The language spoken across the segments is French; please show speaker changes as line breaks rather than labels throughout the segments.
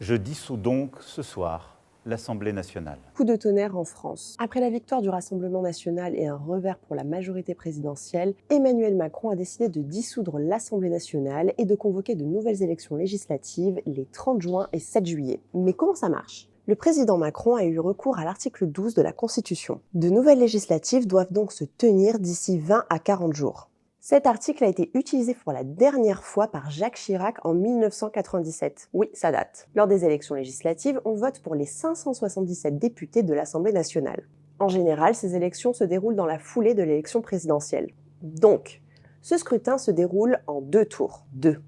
Je dissous donc ce soir l'Assemblée nationale.
Coup de tonnerre en France. Après la victoire du Rassemblement national et un revers pour la majorité présidentielle, Emmanuel Macron a décidé de dissoudre l'Assemblée nationale et de convoquer de nouvelles élections législatives les 30 juin et 7 juillet. Mais comment ça marche ? Le président Macron a eu recours à l'article 12 de la Constitution. De nouvelles législatives doivent donc se tenir d'ici 20 à 40 jours. Cet article a été utilisé pour la dernière fois par Jacques Chirac en 1997. Oui, ça date. Lors des élections législatives, on vote pour les 577 députés de l'Assemblée nationale. En général, ces élections se déroulent dans la foulée de l'élection présidentielle. Donc, ce scrutin se déroule en 2 tours. 2.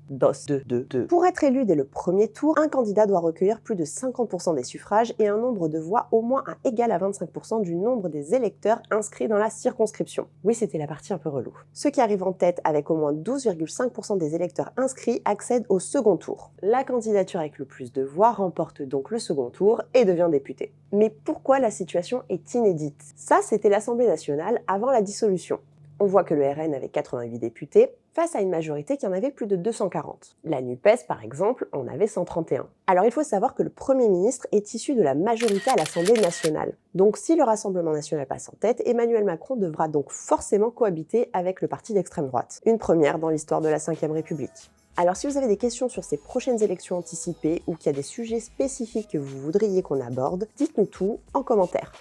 Pour être élu dès le premier tour, un candidat doit recueillir plus de 50% des suffrages et un nombre de voix au moins égal à 25% du nombre des électeurs inscrits dans la circonscription. Oui, c'était la partie un peu relou. Ceux qui arrivent en tête avec au moins 12,5% des électeurs inscrits accèdent au second tour. La candidature avec le plus de voix remporte donc le second tour et devient député. Mais pourquoi la situation est inédite ? Ça, c'était l'Assemblée nationale avant la dissolution. On voit que le RN avait 88 députés, face à une majorité qui en avait plus de 240. La NUPES, par exemple, en avait 131. Alors il faut savoir que le Premier ministre est issu de la majorité à l'Assemblée nationale. Donc si le Rassemblement national passe en tête, Emmanuel Macron devra donc forcément cohabiter avec le parti d'extrême droite. Une première dans l'histoire de la Ve République. Alors si vous avez des questions sur ces prochaines élections anticipées ou qu'il y a des sujets spécifiques que vous voudriez qu'on aborde, dites-nous tout en commentaire.